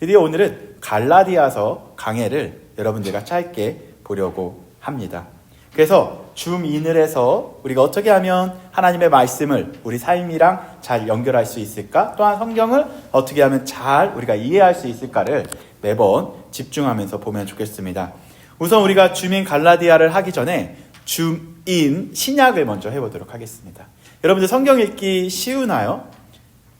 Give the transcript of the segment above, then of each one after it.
드디어 오늘은 갈라디아서 강해를 여러분들과 짧게 보려고 합니다. 그래서 줌인을 해서 우리가 어떻게 하면 하나님의 말씀을 우리 삶이랑 잘 연결할 수 있을까? 또한 성경을 어떻게 하면 잘 우리가 이해할 수 있을까를 매번 집중하면서 보면 좋겠습니다. 우선 우리가 줌인 갈라디아를 하기 전에 줌인 신약을 먼저 해보도록 하겠습니다. 여러분들 성경 읽기 쉬우나요?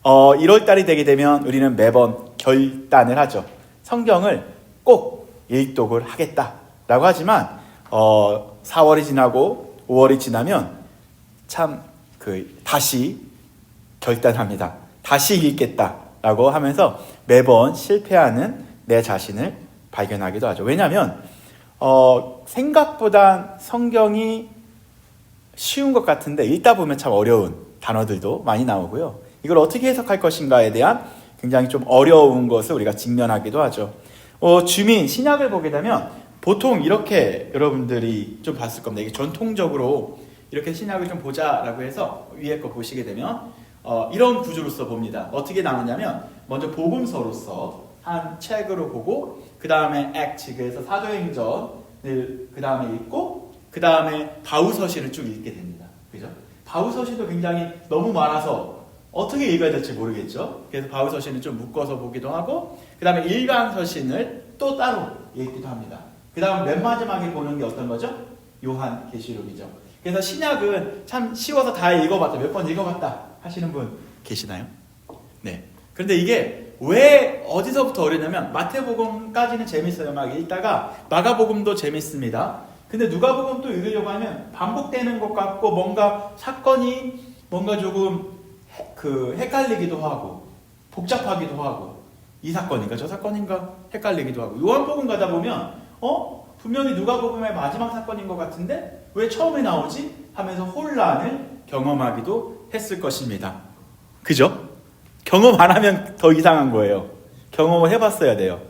1월달이 되게 되면 우리는 매번 결단을 하죠. 성경을 꼭 읽독을 하겠다라고 하지만 4월이 지나고 5월이 지나면 참 다시 결단합니다. 다시 읽겠다라고 하면서 매번 실패하는 내 자신을 발견하기도 하죠. 왜냐하면 생각보다 성경이 쉬운 것 같은데 읽다 보면 참 어려운 단어들도 많이 나오고요. 이걸 어떻게 해석할 것인가에 대한 굉장히 좀 어려운 것을 우리가 직면하기도 하죠. 주민 신약을 보게 되면 보통 이렇게 여러분들이 좀 봤을 겁니다. 이게 전통적으로 이렇게 신약을 좀 보자라고 해서 위에 거 보시게 되면 이런 구조로서 봅니다. 어떻게 나누냐면 먼저 복음서로서 한 책으로 보고 그 다음에 액트, 그래서 사도행전을 그 다음에 읽고 그 다음에 바울서신을 쭉 읽게 됩니다. 그죠? 바울서신도 굉장히 너무 많아서 어떻게 읽어야 될지 모르겠죠. 그래서 바울서신을 좀 묶어서 보기도 하고 그 다음에 일간서신을 또 따로 읽기도 합니다. 그 다음 맨 마지막에 보는 게 어떤 거죠? 요한계시록이죠. 그래서 신약은 참 쉬워서 다 읽어봤다, 몇 번 읽어봤다 하시는 분 계시나요? 네. 그런데 이게 왜 어디서부터 어려냐면 마태복음까지는 재밌어요. 막 읽다가 마가복음도 재밌습니다. 근데 누가복음 또 읽으려고 하면 반복되는 것 같고 뭔가 사건이 뭔가 조금 헷갈리기도 하고 복잡하기도 하고 이 사건인가 저 사건인가 헷갈리기도 하고 요한복음 가다 보면 분명히 누가복음의 마지막 사건인 것 같은데 왜 처음에 나오지? 하면서 혼란을 경험하기도 했을 것입니다. 그죠? 경험 안 하면 더 이상한 거예요. 경험을 해봤어야 돼요.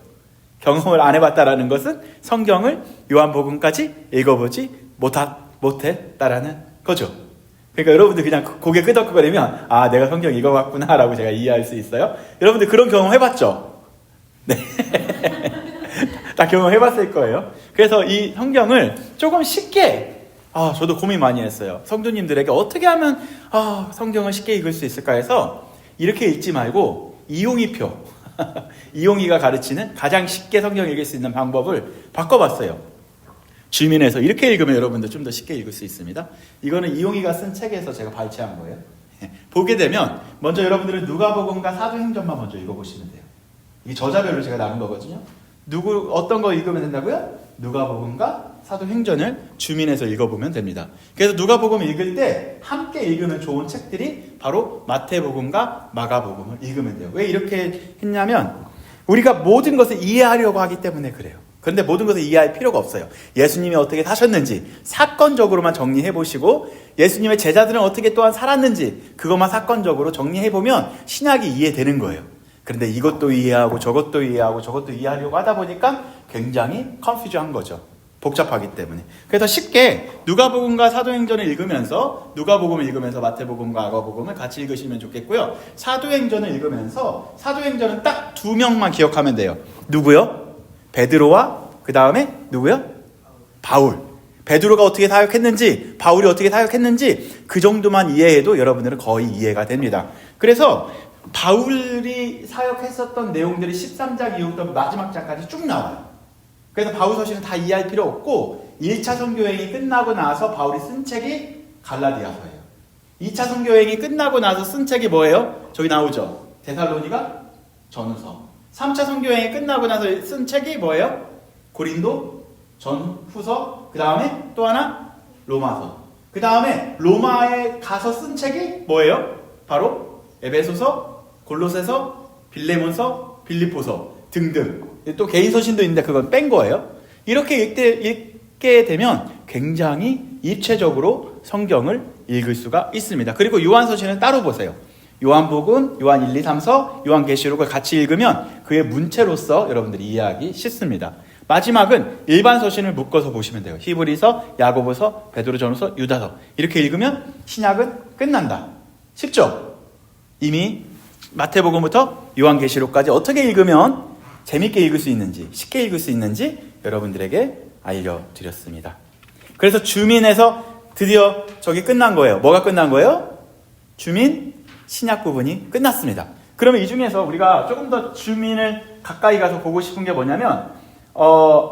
경험을 안 해봤다라는 것은 성경을 요한복음까지 읽어보지 못했다라는 거죠. 그러니까 여러분들 그냥 고개 끄덕끄덕거리면 내가 성경 읽어봤구나 라고 제가 이해할 수 있어요. 여러분들 그런 경험 해봤죠? 네. 다 경험해봤을 거예요. 그래서 이 성경을 조금 쉽게 저도 고민 많이 했어요. 성도님들에게 어떻게 하면 성경을 쉽게 읽을 수 있을까 해서 이렇게 읽지 말고 이용이표 이용이가 가르치는 가장 쉽게 성경 읽을 수 있는 방법을 바꿔봤어요. 주민에서 이렇게 읽으면 여러분들 좀 더 쉽게 읽을 수 있습니다. 이거는 이용이가 쓴 책에서 제가 발췌한 거예요. 보게 되면 먼저 여러분들은 누가복음과 사도행전만 먼저 읽어보시면 돼요. 이게 저자별로 제가 나눈 거거든요. 어떤 거 읽으면 된다고요? 누가복음과 사도행전을 주민에서 읽어보면 됩니다. 그래서 누가복음 읽을 때 함께 읽으면 좋은 책들이 바로 마태복음과 마가복음을 읽으면 돼요. 왜 이렇게 했냐면 우리가 모든 것을 이해하려고 하기 때문에 그래요. 그런데 모든 것을 이해할 필요가 없어요. 예수님이 어떻게 사셨는지 사건적으로만 정리해보시고 예수님의 제자들은 어떻게 또한 살았는지 그것만 사건적으로 정리해보면 신약이 이해되는 거예요. 그런데 이것도 이해하고 저것도 이해하고 저것도 이해하려고 하다 보니까 굉장히 컨퓨즈한 거죠. 복잡하기 때문에. 그래서 쉽게 누가복음과 사도행전을 읽으면서 누가복음을 읽으면서 마태복음과 마가복음을 같이 읽으시면 좋겠고요. 사도행전을 읽으면서 사도행전은 딱 2명만 기억하면 돼요. 누구요? 베드로와 그 다음에 누구요? 바울. 베드로가 어떻게 사역했는지 바울이 어떻게 사역했는지 그 정도만 이해해도 여러분들은 거의 이해가 됩니다. 그래서 바울이 사역했었던 내용들이 13장 이후부터 마지막 장까지 쭉 나와요. 그래서 바울서신은 다 이해할 필요 없고 1차 선교여행이 끝나고 나서 바울이 쓴 책이 갈라디아서예요. 2차 선교여행이 끝나고 나서 쓴 책이 뭐예요? 저기 나오죠. 데살로니가 전후서. 3차 선교여행이 끝나고 나서 쓴 책이 뭐예요? 고린도 전후서. 그 다음에 또 하나 로마서. 그 다음에 로마에 가서 쓴 책이 뭐예요? 바로 에베소서, 골로새서, 빌레몬서, 빌립보서 등등. 또 개인 서신도 있는데 그건 뺀 거예요. 이렇게 읽게 되면 굉장히 입체적으로 성경을 읽을 수가 있습니다. 그리고 요한서신은 따로 보세요. 요한복음, 요한 1, 2, 3서, 요한계시록을 같이 읽으면 그의 문체로서 여러분들이 이해하기 쉽습니다. 마지막은 일반 서신을 묶어서 보시면 돼요. 히브리서, 야고보서, 베드로전서, 유다서. 이렇게 읽으면 신약은 끝난다. 쉽죠? 이미 마태복음부터 요한계시록까지 어떻게 읽으면 재밌게 읽을 수 있는지, 쉽게 읽을 수 있는지 여러분들에게 알려드렸습니다. 그래서 주민에서 드디어 저기 끝난 거예요. 뭐가 끝난 거예요? 주민, 신약 부분이 끝났습니다. 그러면 이 중에서 우리가 조금 더 주민을 가까이 가서 보고 싶은 게 뭐냐면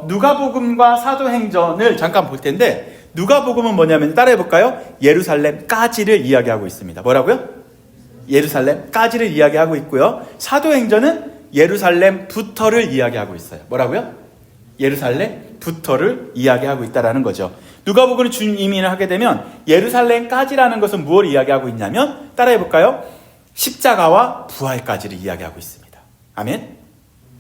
누가복음과 사도행전을 잠깐 볼 텐데, 누가복음은 뭐냐면 따라해 볼까요? 예루살렘까지를 이야기하고 있습니다. 뭐라고요? 예루살렘까지를 이야기하고 있고요. 사도행전은 예루살렘부터를 이야기하고 있어요. 뭐라고요? 예루살렘부터를 이야기하고 있다라는 거죠. 누가복음을 주임을 하게 되면 예루살렘까지라는 것은 무엇을 이야기하고 있냐면, 따라해 볼까요? 십자가와 부활까지를 이야기하고 있습니다. 아멘.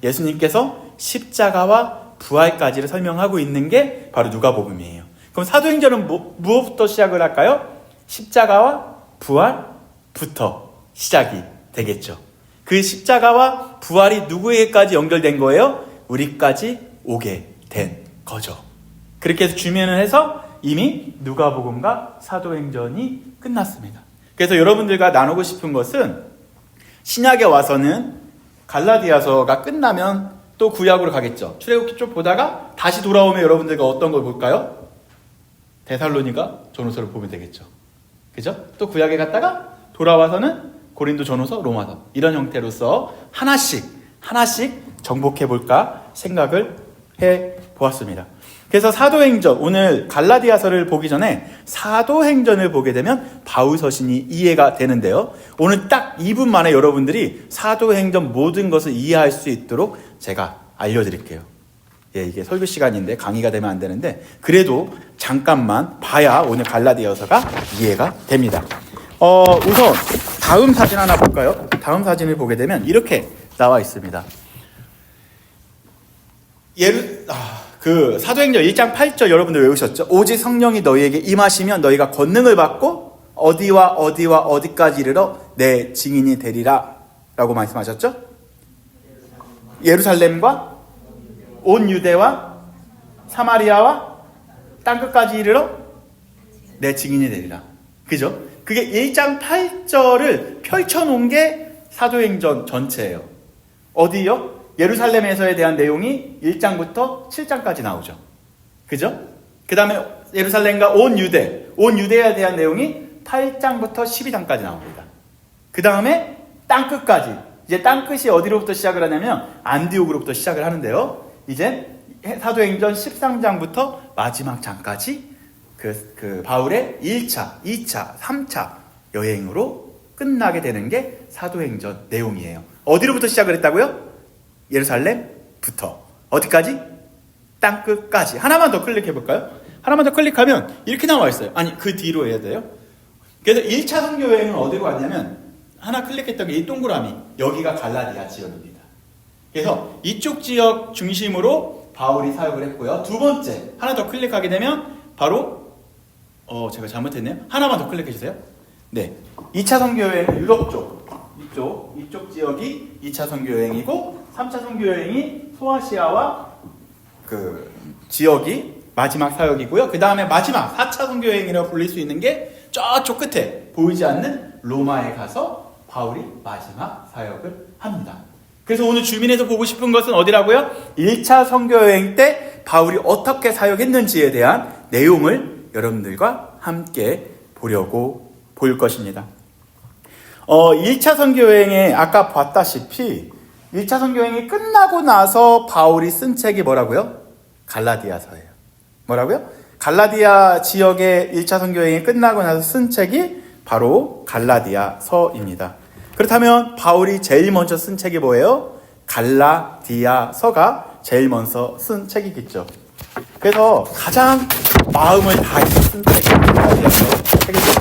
예수님께서 십자가와 부활까지를 설명하고 있는 게 바로 누가복음이에요. 그럼 사도행전은 무엇부터 시작을 할까요? 십자가와 부활부터 시작이 되겠죠. 그 십자가와 부활이 누구에게까지 연결된 거예요? 우리까지 오게 된 거죠. 그렇게 해서 주면을 해서 이미 누가복음과 사도행전이 끝났습니다. 그래서 여러분들과 나누고 싶은 것은, 신약에 와서는 갈라디아서가 끝나면 또 구약으로 가겠죠. 출애굽기 쪽 보다가 다시 돌아오면 여러분들과 어떤 걸 볼까요? 데살로니가 전후서를 보면 되겠죠. 그죠? 또 구약에 갔다가 돌아와서는 고린도 전후서, 로마서, 이런 형태로서 하나씩 정복해 볼까 생각을 해 보았습니다. 그래서 사도행전, 오늘 갈라디아서를 보기 전에 사도행전을 보게 되면 바울서신이 이해가 되는데요. 오늘 딱 2분 만에 여러분들이 사도행전 모든 것을 이해할 수 있도록 제가 알려드릴게요. 예, 이게 설교 시간인데 강의가 되면 안 되는데, 그래도 잠깐만 봐야 오늘 갈라디아서가 이해가 됩니다. 우선 다음 사진 하나 볼까요? 다음 사진을 보게 되면 이렇게 나와 있습니다. 사도행전 1장 8절 여러분들 외우셨죠? 오직 성령이 너희에게 임하시면 너희가 권능을 받고 어디와 어디까지 이르러 내 증인이 되리라 라고 말씀하셨죠? 예루살렘과 온 유대와 사마리아와 땅끝까지 이르러 내 증인이 되리라. 그죠? 그게 1장 8절을 펼쳐놓은 게 사도행전 전체예요. 어디요? 예루살렘에서에 대한 내용이 1장부터 7장까지 나오죠. 그죠? 그 다음에 예루살렘과 온 유대에 대한 내용이 8장부터 12장까지 나옵니다. 그 다음에 땅끝까지, 이제 땅끝이 어디로부터 시작을 하냐면 안디옥으로부터 시작을 하는데요. 이제 사도행전 13장부터 마지막 장까지 그 바울의 1차, 2차, 3차 여행으로 끝나게 되는 게 사도행전 내용이에요. 어디로부터 시작을 했다고요? 예루살렘부터 어디까지? 땅끝까지. 하나만 더 클릭해 볼까요? 하나만 더 클릭하면 이렇게 나와 있어요. 아니, 그 뒤로 해야 돼요. 그래서 1차 선교 여행은 어디로 갔냐면, 하나 클릭했던 게 이 동그라미, 여기가 갈라디아 지역입니다. 그래서 이쪽 지역 중심으로 바울이 사역을 했고요. 두 번째, 하나 더 클릭하게 되면 바로 제가 잘못했네요. 하나만 더 클릭해 주세요. 네, 2차 선교 여행은 유럽 쪽, 이쪽 지역이 2차 선교 여행이고, 3차 선교 여행이 소아시아와 그 지역이 마지막 사역이고요. 그 다음에 마지막 4차 선교 여행이라고 불릴 수 있는 게 저쪽 끝에 보이지 않는 로마에 가서 바울이 마지막 사역을 합니다. 그래서 오늘 주민에서 보고 싶은 것은 어디라고요? 1차 선교 여행 때 바울이 어떻게 사역했는지에 대한 내용을 여러분들과 함께 보려고 볼 것입니다. 1차 선교 여행에 아까 봤다시피 1차 선교 여행이 끝나고 나서 바울이 쓴 책이 뭐라고요? 갈라디아서예요. 뭐라고요? 갈라디아 지역의 1차 선교 여행이 끝나고 나서 쓴 책이 바로 갈라디아서입니다. 그렇다면 바울이 제일 먼저 쓴 책이 뭐예요? 갈라디아서가 제일 먼저 쓴 책이겠죠. 그래서 가장 마음을 다해서 쓴 책이 갈라디아서 책이죠.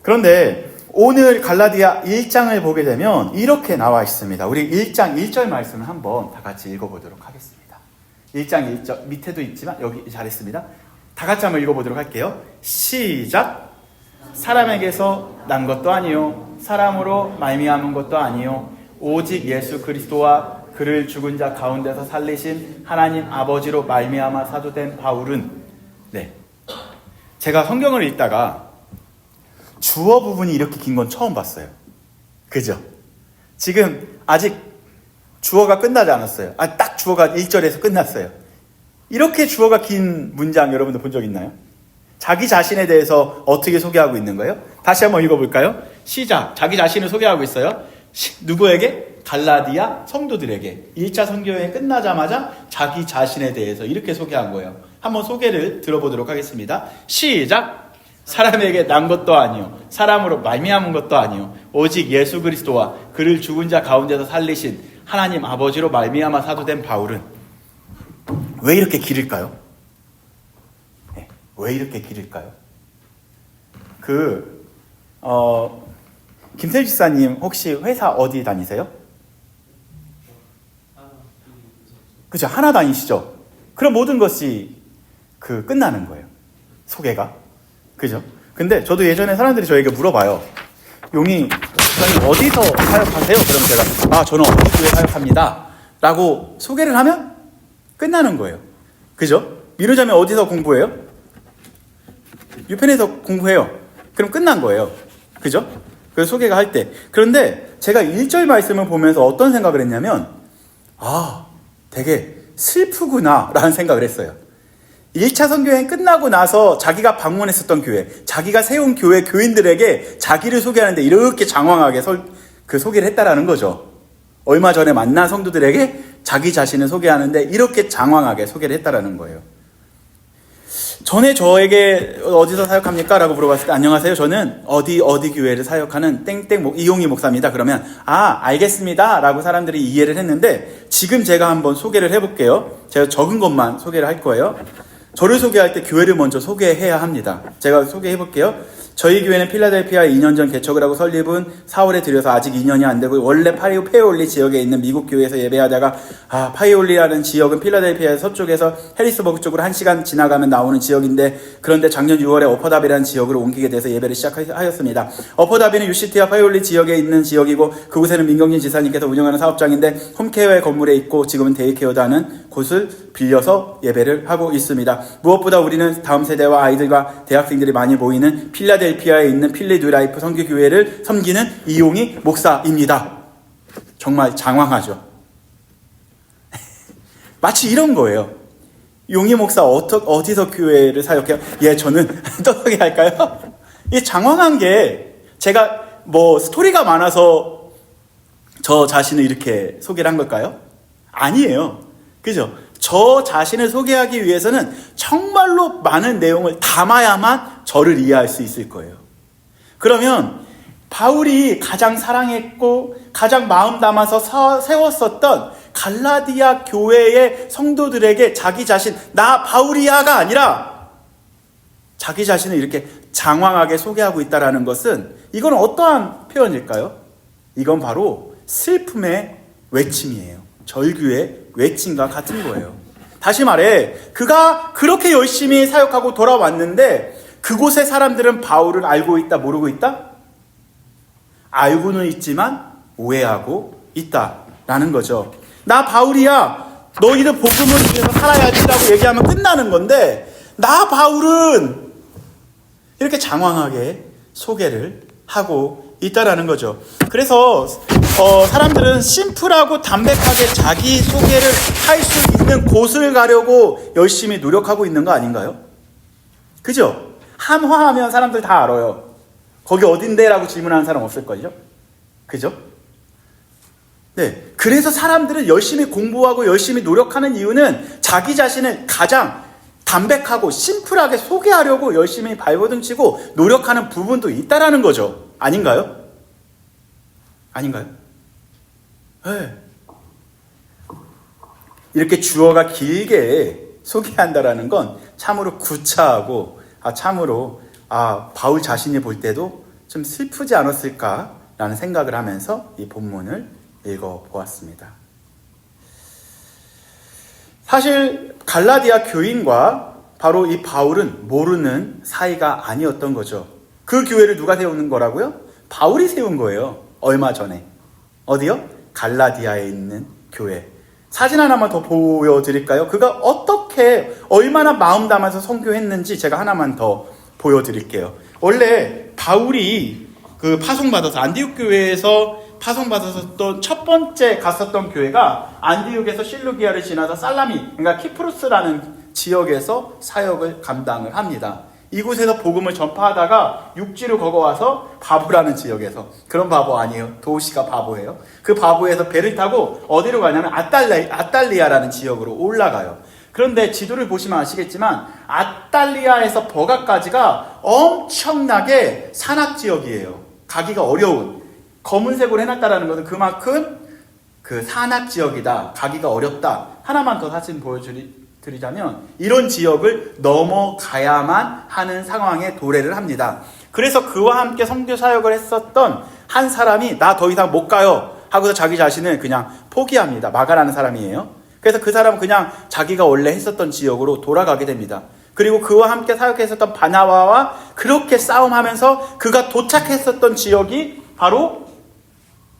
그런데 오늘 갈라디아 1장을 보게 되면 이렇게 나와 있습니다. 우리 1장 1절 말씀을 한번 다 같이 읽어보도록 하겠습니다. 1장 1절 밑에도 있지만 여기 잘했습니다. 다 같이 한번 읽어보도록 할게요. 시작. 사람에게서 난 것도 아니요 사람으로 말미암은 것도 아니요 오직 예수 그리스도와 그를 죽은 자 가운데서 살리신 하나님 아버지로 말미암아 사도된 바울은, 네, 제가 성경을 읽다가 주어 부분이 이렇게 긴 건 처음 봤어요. 그죠? 지금 아직 주어가 끝나지 않았어요. 딱 주어가 1절에서 끝났어요. 이렇게 주어가 긴 문장 여러분들 본 적 있나요? 자기 자신에 대해서 어떻게 소개하고 있는 거예요? 다시 한번 읽어볼까요? 시작. 자기 자신을 소개하고 있어요. 누구에게? 갈라디아 성도들에게. 1차 선교여행 끝나자마자 자기 자신에 대해서 이렇게 소개한 거예요. 한번 소개를 들어보도록 하겠습니다. 시작. 사람에게 난 것도 아니요 사람으로 말미암은 것도 아니요 오직 예수 그리스도와 그를 죽은 자 가운데서 살리신 하나님 아버지로 말미암아 사도된 바울은. 왜 이렇게 길을까요? 네, 왜 이렇게 길을까요? 김태주 지사님 혹시 회사 어디 다니세요? 그죠? 하나 다니시죠? 그럼 모든 것이 끝나는 거예요. 소개가. 그죠? 근데 저도 예전에 사람들이 저에게 물어봐요. 용희 목사님 어디서 사역하세요? 그럼 제가 저는 어디 교회 사역합니다 라고 소개를 하면 끝나는 거예요. 그죠? 미루자면 어디서 공부해요? 유펜에서 공부해요. 그럼 끝난 거예요. 그죠? 그 소개가 할 때. 그런데 제가 1절 말씀을 보면서 어떤 생각을 했냐면 되게 슬프구나 라는 생각을 했어요. 1차 선교여행 끝나고 나서 자기가 방문했었던 교회, 자기가 세운 교회 교인들에게 자기를 소개하는데 이렇게 장황하게 소개를 했다라는 거죠. 얼마 전에 만난 성도들에게 자기 자신을 소개하는데 이렇게 장황하게 소개를 했다라는 거예요. 전에 저에게 어디서 사역합니까? 라고 물어봤을 때 안녕하세요. 저는 어디 교회를 사역하는 땡땡 이용희 목사입니다. 그러면 알겠습니다. 라고 사람들이 이해를 했는데 지금 제가 한번 소개를 해볼게요. 제가 적은 것만 소개를 할 거예요. 저를 소개할 때 교회를 먼저 소개해야 합니다. 제가 소개해 볼게요. 저희 교회는 필라델피아에 2년 전 개척을 하고 설립은 4월에 들여서 아직 2년이 안 되고 원래 파이올리 지역에 있는 미국 교회에서 예배하다가 파이올리라는 지역은 필라델피아 서쪽에서 해리스버그 쪽으로 1시간 지나가면 나오는 지역인데 그런데 작년 6월에 어퍼다비라는 지역으로 옮기게 돼서 예배를 시작하였습니다. 어퍼다비는 UCT와 파이올리 지역에 있는 지역이고 그곳에는 민경진 지사님께서 운영하는 사업장인데 홈케어의 건물에 있고 지금은 데이케어도 하는 곳을 빌려서 예배를 하고 있습니다. 무엇보다 우리는 다음 세대와 아이들과 대학생들이 많이 모이는 필라델피아에 있는 필리 뉴라이프 선교교회를 섬기는 이용희 목사입니다. 정말 장황하죠. 마치 이런 거예요. 용희 목사 어디서 교회를 사역해요? 저는 또 소개할까요? 이 장황한 게 제가 스토리가 많아서 저 자신을 이렇게 소개를 한 걸까요? 아니에요. 그죠? 저 자신을 소개하기 위해서는 정말로 많은 내용을 담아야만 저를 이해할 수 있을 거예요. 그러면 바울이 가장 사랑했고 가장 마음 담아서 세웠었던 갈라디아 교회의 성도들에게 자기 자신, 나 바울이야가 아니라 자기 자신을 이렇게 장황하게 소개하고 있다는 것은 이건 어떠한 표현일까요? 이건 바로 슬픔의 외침이에요. 절규의 외침과 같은 거예요. 다시 말해 그가 그렇게 열심히 사역하고 돌아왔는데 그곳의 사람들은 바울을 알고 있다 모르고 있다? 알고는 있지만 오해하고 있다라는 거죠. 나 바울이야. 너희들 복음을 위해서 살아야지라고 얘기하면 끝나는 건데 나 바울은 이렇게 장황하게 소개를 하고 있다라는 거죠. 그래서 사람들은 심플하고 담백하게 자기 소개를 할 수 있는 곳을 가려고 열심히 노력하고 있는 거 아닌가요? 그죠? 한화하면 사람들 다 알아요. 거기 어딘데? 라고 질문하는 사람 없을걸요? 그죠? 네. 그래서 사람들은 열심히 공부하고 열심히 노력하는 이유는 자기 자신을 가장 담백하고 심플하게 소개하려고 열심히 발버둥치고 노력하는 부분도 있다라는 거죠. 아닌가요? 아닌가요? 네. 이렇게 주어가 길게 소개한다라는 건 참으로 구차하고 참으로 바울 자신이 볼 때도 좀 슬프지 않았을까라는 생각을 하면서 이 본문을 읽어보았습니다. 사실 갈라디아 교인과 바로 이 바울은 모르는 사이가 아니었던 거죠. 그 교회를 누가 세우는 거라고요? 바울이 세운 거예요. 얼마 전에. 어디요? 갈라디아에 있는 교회. 사진 하나만 더 보여드릴까요? 그가 어떻게 얼마나 마음 담아서 선교했는지 제가 하나만 더 보여드릴게요. 원래 바울이 파송받아서 안디옥 교회에서 파송받았었던 첫 번째 갔었던 교회가 안디옥에서 실루기아를 지나서 살라미, 그러니까 키프루스라는 지역에서 사역을 감당을 합니다. 이곳에서 복음을 전파하다가 육지로 걸어와서 바보라는 지역에서, 그런 바보 아니에요. 도시가 바보예요. 그 바보에서 배를 타고 어디로 가냐면 아탈리아라는 지역으로 올라가요. 그런데 지도를 보시면 아시겠지만 아탈리아에서 버가까지가 엄청나게 산악지역이에요. 가기가 어려운, 검은색으로 해놨다라는 것은 그만큼 그 산악지역이다, 가기가 어렵다. 하나만 더 사진 보여드리자면 이런 지역을 넘어가야만 하는 상황에 도래를 합니다. 그래서 그와 함께 선교 사역을 했었던 한 사람이 나 더 이상 못 가요 하고서 자기 자신을 그냥 포기합니다. 마가라는 사람이에요. 그래서 그 사람은 그냥 자기가 원래 했었던 지역으로 돌아가게 됩니다. 그리고 그와 함께 사역했었던 바나바와 그렇게 싸움하면서 그가 도착했었던 지역이 바로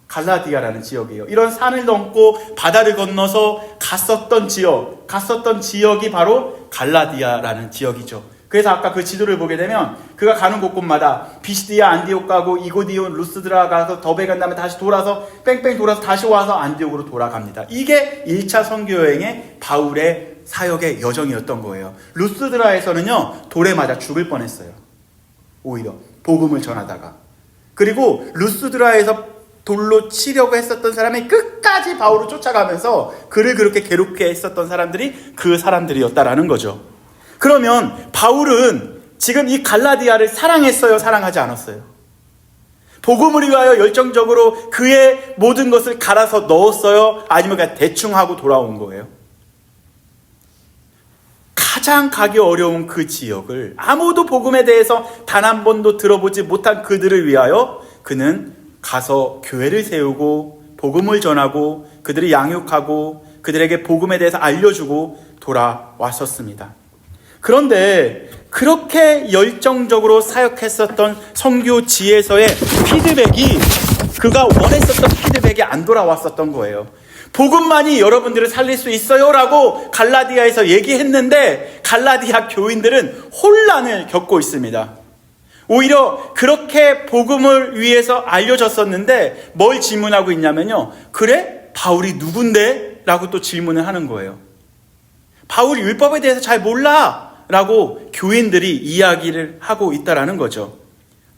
갈라디아라는 지역이에요. 이런 산을 넘고 바다를 건너서 갔었던 지역이 바로 갈라디아라는 지역이죠. 그래서 아까 그 지도를 보게 되면 그가 가는 곳곳마다 비시디아, 안디옥 가고 이고디온, 루스드라 가서 더베 간 다음에 다시 돌아서 뺑뺑 돌아서 다시 와서 안디옥으로 돌아갑니다. 이게 1차 선교 여행의 바울의 사역의 여정이었던 거예요. 루스드라에서는요, 돌에 맞아 죽을 뻔했어요. 오히려 복음을 전하다가. 그리고 루스드라에서 돌로 치려고 했었던 사람이 끝까지 바울을 쫓아가면서 그를 그렇게 괴롭게 했었던 사람들이 그 사람들이었다라는 거죠. 그러면 바울은 지금 이 갈라디아를 사랑했어요? 사랑하지 않았어요? 복음을 위하여 열정적으로 그의 모든 것을 갈아서 넣었어요? 아니면 그냥 대충 하고 돌아온 거예요? 가장 가기 어려운 그 지역을, 아무도 복음에 대해서 단 한 번도 들어보지 못한 그들을 위하여 그는 가서 교회를 세우고 복음을 전하고 그들을 양육하고 그들에게 복음에 대해서 알려주고 돌아왔었습니다. 그런데 그렇게 열정적으로 사역했었던 선교지에서의 피드백이, 그가 원했었던 피드백이 안 돌아왔었던 거예요. 복음만이 여러분들을 살릴 수 있어요 라고 갈라디아에서 얘기했는데 갈라디아 교인들은 혼란을 겪고 있습니다. 오히려 그렇게 복음을 위해서 알려졌었는데 뭘 질문하고 있냐면요, 그래? 바울이 누군데? 라고 또 질문을 하는 거예요. 바울이 율법에 대해서 잘 몰라 라고 교인들이 이야기를 하고 있다라는 거죠.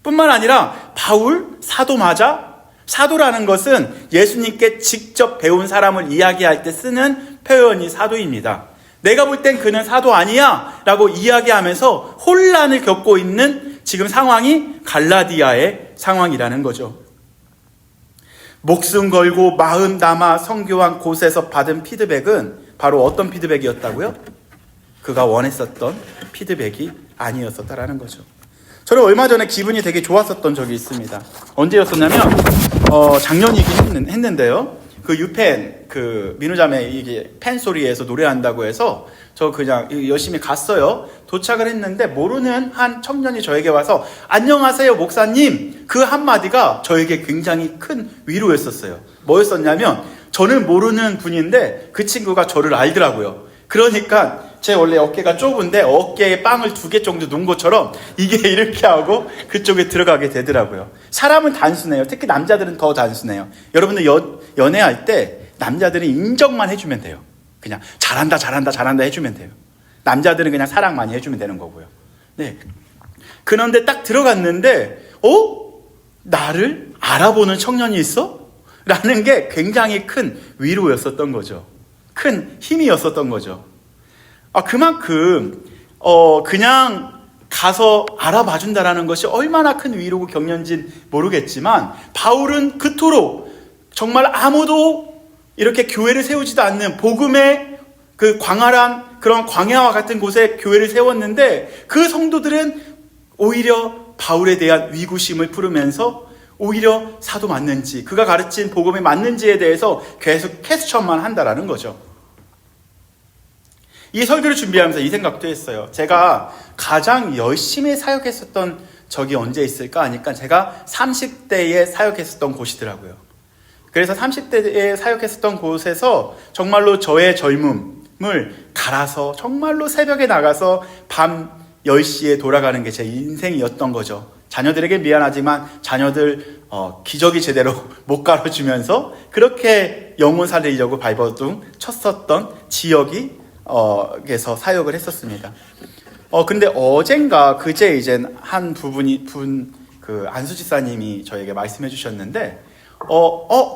뿐만 아니라 바울 사도 맞아? 사도라는 것은 예수님께 직접 배운 사람을 이야기할 때 쓰는 표현이 사도입니다. 내가 볼 땐 그는 사도 아니야 라고 이야기하면서 혼란을 겪고 있는 지금 상황이 갈라디아의 상황이라는 거죠. 목숨 걸고 마음 담아 선교한 곳에서 받은 피드백은 바로 어떤 피드백이었다고요? 그가 원했었던 피드백이 아니었었다라는 거죠. 저는 얼마 전에 기분이 되게 좋았었던 적이 있습니다. 언제였었냐면 작년이긴 했는데요. 그 유펜, 그 민우자매 이게 팬 소리에서 노래한다고 해서 저 그냥 열심히 갔어요. 도착을 했는데 모르는 한 청년이 저에게 와서 안녕하세요 목사님, 그 한마디가 저에게 굉장히 큰 위로였었어요. 뭐였었냐면 저는 모르는 분인데 그 친구가 저를 알더라고요. 그러니까 제 원래 어깨가 좁은데 어깨에 빵을 2개 정도 놓은 것처럼 이게 이렇게 하고 그쪽에 들어가게 되더라고요. 사람은 단순해요. 특히 남자들은 더 단순해요. 여러분들 연애할 때 남자들은 인정만 해주면 돼요. 그냥 잘한다 해주면 돼요. 남자들은 그냥 사랑 많이 해주면 되는 거고요. 네. 그런데 딱 들어갔는데 나를 알아보는 청년이 있어? 라는 게 굉장히 큰 위로였었던 거죠. 큰 힘이었었던 거죠. 그만큼 그냥 가서 알아봐 준다라는 것이 얼마나 큰 위로고 격려인지는 모르겠지만 바울은 그토록 정말 아무도 이렇게 교회를 세우지도 않는 복음의 그 광활한 그런 광야와 같은 곳에 교회를 세웠는데 그 성도들은 오히려 바울에 대한 위구심을 풀으면서 오히려 사도 맞는지, 그가 가르친 복음이 맞는지에 대해서 계속 퀘스천만 한다라는 거죠. 이 설교를 준비하면서 이 생각도 했어요. 제가 가장 열심히 사역했었던 적이 언제 있을까 하니까 제가 30대에 사역했었던 곳이더라고요. 그래서 30대에 사역했었던 곳에서 정말로 저의 젊음을 갈아서 정말로 새벽에 나가서 밤 10시에 돌아가는 게 제 인생이었던 거죠. 자녀들에게 미안하지만 자녀들 기저귀 제대로 못 갈아주면서 그렇게 영혼 살리려고 발버둥 쳤었던 지역이 에서 사역을 했었습니다. 근데 어젠가 그제 이젠 한 그 안수지사님이 저에게 말씀해 주셨는데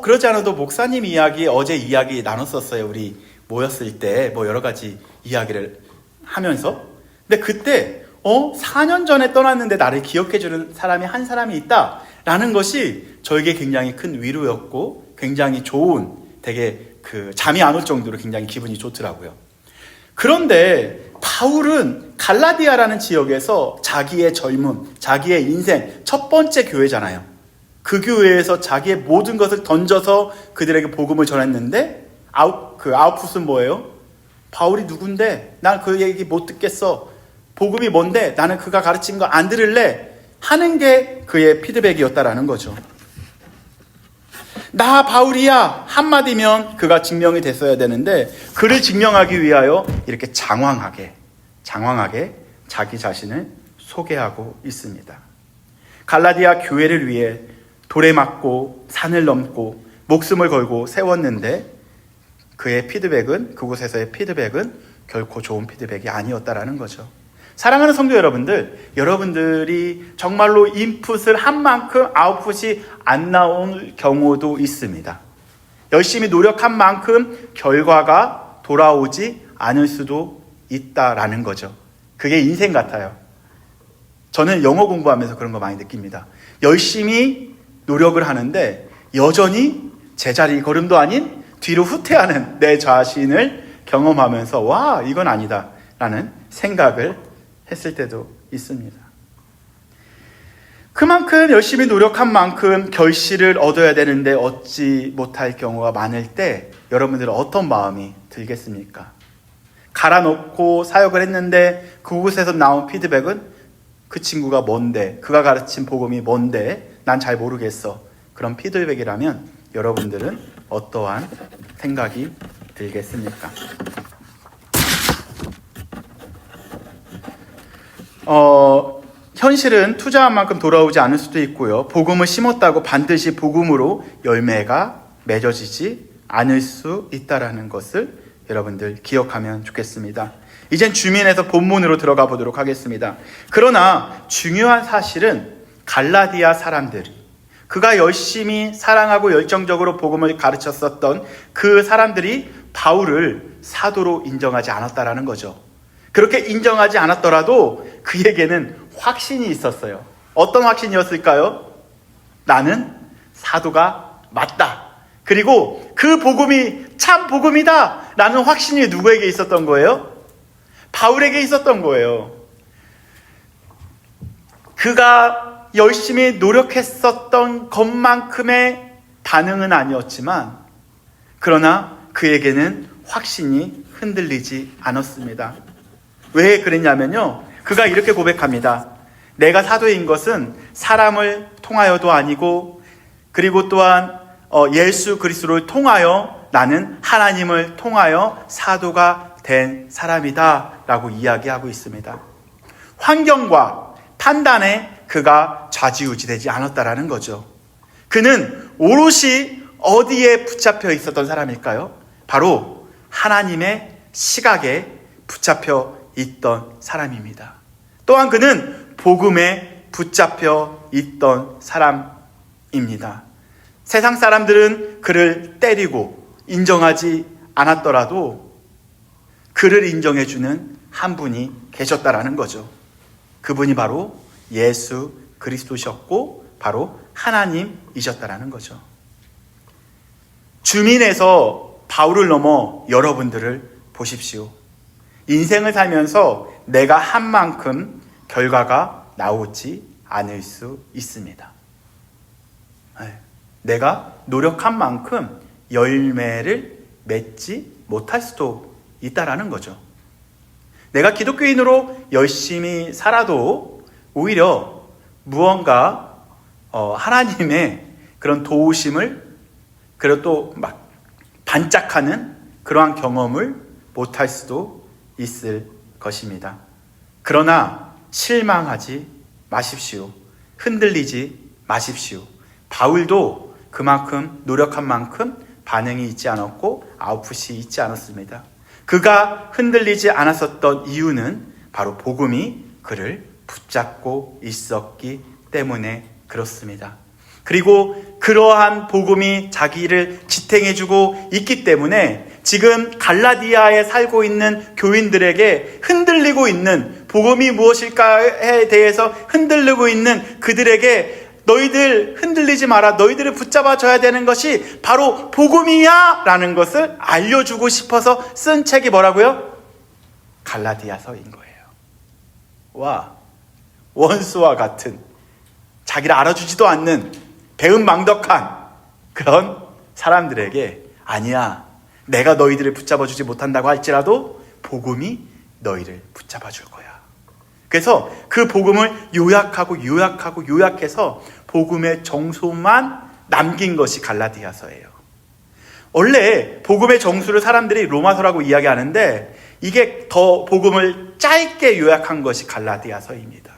그러지 않아도 목사님 이야기 어제 이야기 나눴었어요. 우리 모였을 때 뭐 여러 가지 이야기를 하면서. 근데 그때 4년 전에 떠났는데 나를 기억해 주는 사람이 한 사람이 있다라는 것이 저에게 굉장히 큰 위로였고 굉장히 좋은 되게 잠이 안 올 정도로 굉장히 기분이 좋더라고요. 그런데 바울은 갈라디아라는 지역에서 자기의 젊음, 자기의 인생 첫 번째 교회잖아요. 그 교회에서 자기의 모든 것을 던져서 그들에게 복음을 전했는데 그 아웃풋은 뭐예요? 바울이 누군데? 난 그 얘기 못 듣겠어. 복음이 뭔데? 나는 그가 가르친 거 안 들을래? 하는 게 그의 피드백이었다라는 거죠. 나 바울이야 한마디면 그가 증명이 됐어야 되는데 그를 증명하기 위하여 이렇게 장황하게 자기 자신을 소개하고 있습니다. 갈라디아 교회를 위해 돌에 맞고 산을 넘고 목숨을 걸고 세웠는데 그의 피드백은, 그곳에서의 피드백은 결코 좋은 피드백이 아니었다라는 거죠. 사랑하는 성도 여러분들, 여러분들이 정말로 인풋을 한 만큼 아웃풋이 안 나온 경우도 있습니다. 열심히 노력한 만큼 결과가 돌아오지 않을 수도 있다라는 거죠. 그게 인생 같아요. 저는 영어 공부하면서 그런 거 많이 느낍니다. 열심히 노력을 하는데 여전히 제자리 걸음도 아닌 뒤로 후퇴하는 내 자신을 경험하면서 와, 이건 아니다 라는 생각을 했을 때도 있습니다. 그만큼 열심히 노력한 만큼 결실을 얻어야 되는데 얻지 못할 경우가 많을 때 여러분들은 어떤 마음이 들겠습니까? 갈아놓고 사역을 했는데 그곳에서 나온 피드백은 그 친구가 뭔데, 그가 가르친 복음이 뭔데 난 잘 모르겠어. 그런 피드백이라면 여러분들은 어떠한 생각이 들겠습니까? 현실은 투자한 만큼 돌아오지 않을 수도 있고요. 복음을 심었다고 반드시 복음으로 열매가 맺어지지 않을 수 있다는 것을 여러분들 기억하면 좋겠습니다. 이젠 주민에서 본문으로 들어가 보도록 하겠습니다. 그러나 중요한 사실은 갈라디아 사람들이 그가 열심히 사랑하고 열정적으로 복음을 가르쳤었던 그 사람들이 바울을 사도로 인정하지 않았다라는 거죠. 그렇게 인정하지 않았더라도 그에게는 확신이 있었어요. 어떤 확신이었을까요? 나는 사도가 맞다. 그리고 그 복음이 참 복음이다 라는 확신이 누구에게 있었던 거예요? 바울에게 있었던 거예요. 그가 열심히 노력했었던 것만큼의 반응은 아니었지만 그러나 그에게는 확신이 흔들리지 않았습니다. 왜 그랬냐면요, 그가 이렇게 고백합니다. 내가 사도인 것은 사람을 통하여도 아니고 그리고 또한 예수 그리스도를 통하여 나는 하나님을 통하여 사도가 된 사람이다 라고 이야기하고 있습니다. 환경과 판단에 그가 좌지우지되지 않았다라는 거죠. 그는 오롯이 어디에 붙잡혀 있었던 사람일까요? 바로 하나님의 시각에 붙잡혀 있던 사람입니다. 또한 그는 복음에 붙잡혀 있던 사람입니다. 세상 사람들은 그를 때리고 인정하지 않았더라도 그를 인정해주는 한 분이 계셨다라는 거죠. 그분이 바로 예수 그리스도셨고 바로 하나님이셨다라는 거죠. 주민에서 바울을 넘어 여러분들을 보십시오. 인생을 살면서 내가 한 만큼 결과가 나오지 않을 수 있습니다. 내가 노력한 만큼 열매를 맺지 못할 수도 있다라는 거죠. 내가 기독교인으로 열심히 살아도 오히려 무언가 하나님의 그런 도우심을 그리고 또 막 반짝하는 그러한 경험을 못할 수도 있을 것입니다. 그러나 실망하지 마십시오. 흔들리지 마십시오. 바울도 그만큼 노력한 만큼 반응이 있지 않았고 아웃풋이 있지 않았습니다. 그가 흔들리지 않았었던 이유는 바로 복음이 그를 붙잡고 있었기 때문에 그렇습니다. 그리고 그러한 복음이 자기를 지탱해주고 있기 때문에 지금 갈라디아에 살고 있는 교인들에게 흔들리고 있는 복음이 무엇일까에 대해서 흔들리고 있는 그들에게 너희들 흔들리지 마라. 너희들을 붙잡아줘야 되는 것이 바로 복음이야 라는 것을 알려주고 싶어서 쓴 책이 뭐라고요? 갈라디아서인 거예요. 와, 원수와 같은 자기를 알아주지도 않는 배은망덕한 그런 사람들에게 아니야, 내가 너희들을 붙잡아주지 못한다고 할지라도 복음이 너희를 붙잡아줄 거야. 그래서 그 복음을 요약해서 복음의 정수만 남긴 것이 갈라디아서예요. 원래 복음의 정수를 사람들이 로마서라고 이야기하는데 이게 더 복음을 짧게 요약한 것이 갈라디아서입니다.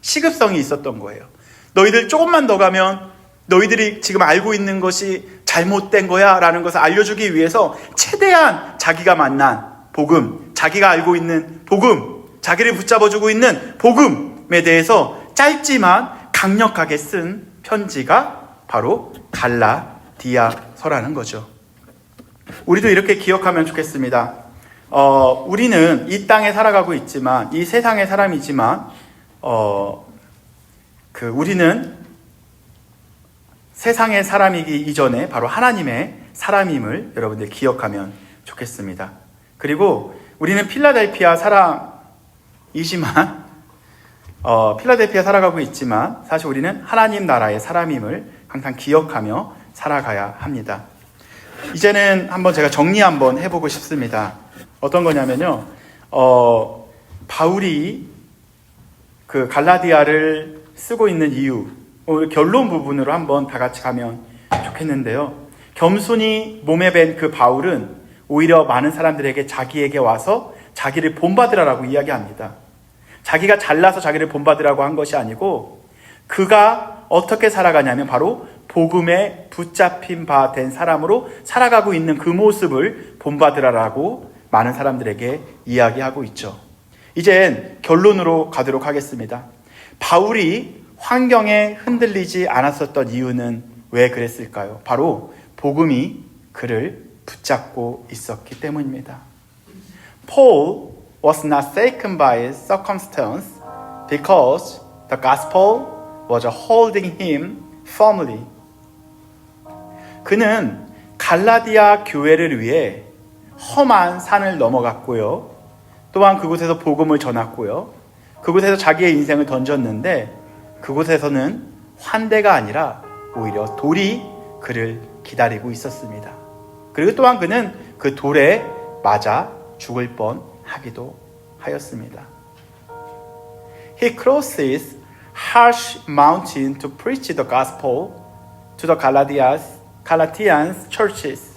시급성이 있었던 거예요. 너희들 조금만 더 가면 너희들이 지금 알고 있는 것이 잘못된 거야 라는 것을 알려주기 위해서 최대한 자기가 만난 복음, 자기가 알고 있는 복음, 자기를 붙잡아주고 있는 복음에 대해서 짧지만 강력하게 쓴 편지가 바로 갈라디아서라는 거죠. 우리도 이렇게 기억하면 좋겠습니다. 우리는 이 땅에 살아가고 있지만, 이 세상의 사람이지만, 우리는 세상의 사람이기 이전에 바로 하나님의 사람임을 여러분들 기억하면 좋겠습니다. 그리고 우리는 필라델피아 사람이지만, 필라델피아 살아가고 있지만 사실 우리는 하나님 나라의 사람임을 항상 기억하며 살아가야 합니다. 이제는 한번 제가 정리 한번 해보고 싶습니다. 어떤 거냐면요, 바울이 그 갈라디아를 쓰고 있는 이유, 오늘 결론 부분으로 한번 다 같이 가면 좋겠는데요. 겸손히 몸에 밴 그 바울은 오히려 많은 사람들에게 자기에게 와서 자기를 본받으라고 이야기합니다. 자기가 잘나서 자기를 본받으라고 한 것이 아니고 그가 어떻게 살아가냐면 바로 복음에 붙잡힌 바 된 사람으로 살아가고 있는 그 모습을 본받으라고 많은 사람들에게 이야기하고 있죠. 이젠 결론으로 가도록 하겠습니다. 바울이 환경에 흔들리지 않았었던 이유는 왜 그랬을까요? 바로 복음이 그를 붙잡고 있었기 때문입니다. Paul was not shaken by circumstance because the gospel was holding him firmly. 그는 갈라디아 교회를 위해 험한 산을 넘어갔고요. 또한 그곳에서 복음을 전했고요. 그곳에서 자기의 인생을 던졌는데 그곳에서는 환대가 아니라 오히려 돌이 그를 기다리고 있었습니다. 그리고 또한 그는 그 돌에 맞아 죽을 뻔하기도 하였습니다. He crosses harsh mountain to preach the gospel to the Galatians churches.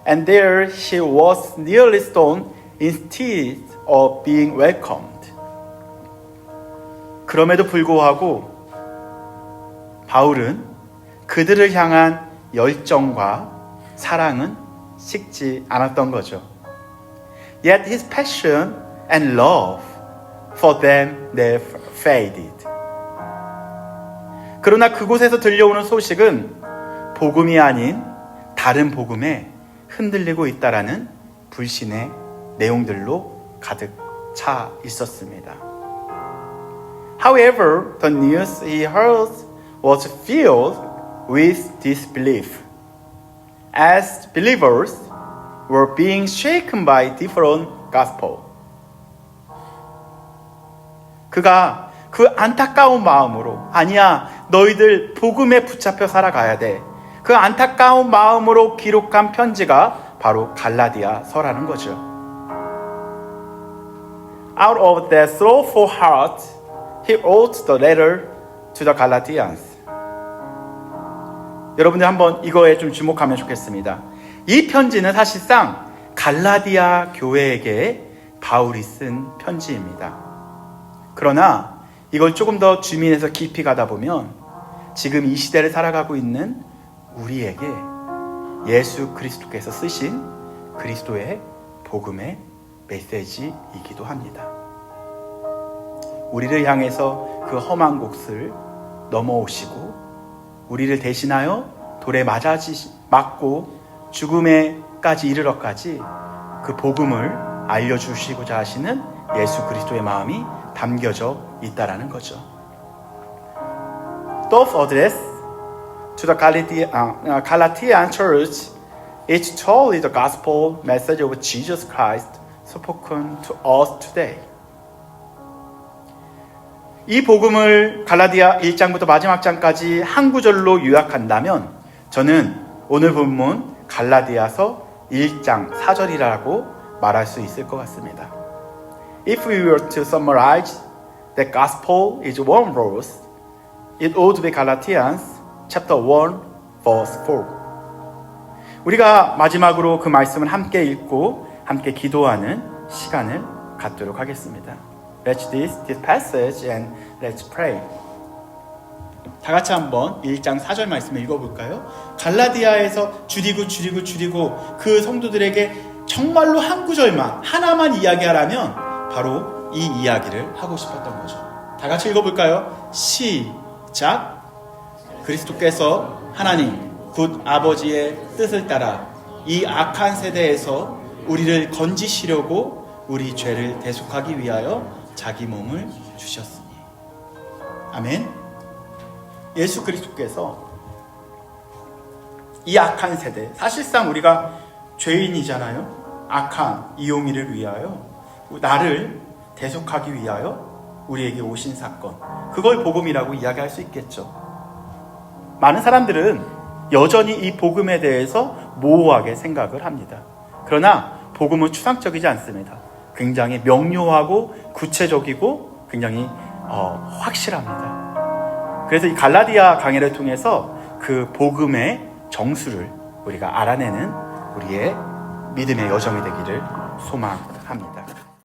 And there he was nearly stoned instead of being welcomed. 그럼에도 불구하고 바울은 그들을 향한 열정과 사랑은 식지 않았던 거죠. Yet his passion and love for them never faded. 그러나 그곳에서 들려오는 소식은 복음이 아닌 다른 복음에 흔들리고 있다라는 불신의 내용들로 가득 차 있었습니다. However, the news he heard was filled with disbelief, as believers were being shaken by different gospel. 그가 그 안타까운 마음으로, 아니야, 너희들 복음에 붙잡혀 살아가야 돼. 그 안타까운 마음으로 기록한 편지가 바로 갈라디아서라는 거죠. Out of that sorrowful heart, he wrote the letter to the Galatians. 여러분들 한번 이거에 좀 주목하면 좋겠습니다. 이 편지는 사실상 갈라디아 교회에게 바울이 쓴 편지입니다. 그러나 이걸 조금 더 주민해서 깊이 가다 보면 지금 이 시대를 살아가고 있는 우리에게 예수 그리스도께서 쓰신 그리스도의 복음의 메시지이기도 합니다. 우리를 향해서 그 험한 곳을 넘어오시고 우리를 대신하여 돌에 맞고 죽음에까지 이르러까지 그 복음을 알려주시고자 하시는 예수 그리스도의 마음이 담겨져 있다라는 거죠. Thus address to the Galatian church is truly the gospel message of Jesus Christ spoken to us today. 이 복음을 갈라디아 1장부터 마지막 장까지 한 구절로 요약한다면 저는 오늘 본문 갈라디아서 1장 4절이라고 말할 수 있을 것 같습니다. If we were to summarize the gospel is one verse, it ought to be Galatians chapter 1 verse 4. 우리가 마지막으로 그 말씀을 함께 읽고 함께 기도하는 시간을 갖도록 하겠습니다. Let's read this passage and let's pray. 다 같이 한번 1장 4절 말씀을 읽어볼까요? 갈라디아에서 줄이고 그 성도들에게 정말로 한 구절만 하나만 이야기하라면 바로 이 이야기를 하고 싶었던 거죠. 다 같이 읽어볼까요? 시작. 그리스도께서 하나님 곧 아버지의 뜻을 따라 이 악한 세대에서 우리를 건지시려고 우리 죄를 대속하기 위하여 자기 몸을 주셨으니. 아멘. 예수 그리스도께서 이 악한 세대, 사실상 우리가 죄인이잖아요. 악한 이용이를 위하여 나를 대속하기 위하여 우리에게 오신 사건, 그걸 복음이라고 이야기할 수 있겠죠. 많은 사람들은 여전히 이 복음에 대해서 모호하게 생각을 합니다. 그러나 복음은 추상적이지 않습니다. 굉장히 명료하고 구체적이고 굉장히 확실합니다. 그래서 이 갈라디아 강해를 통해서 그 복음의 정수를 우리가 알아내는 우리의 믿음의 여정이 되기를 소망합니다.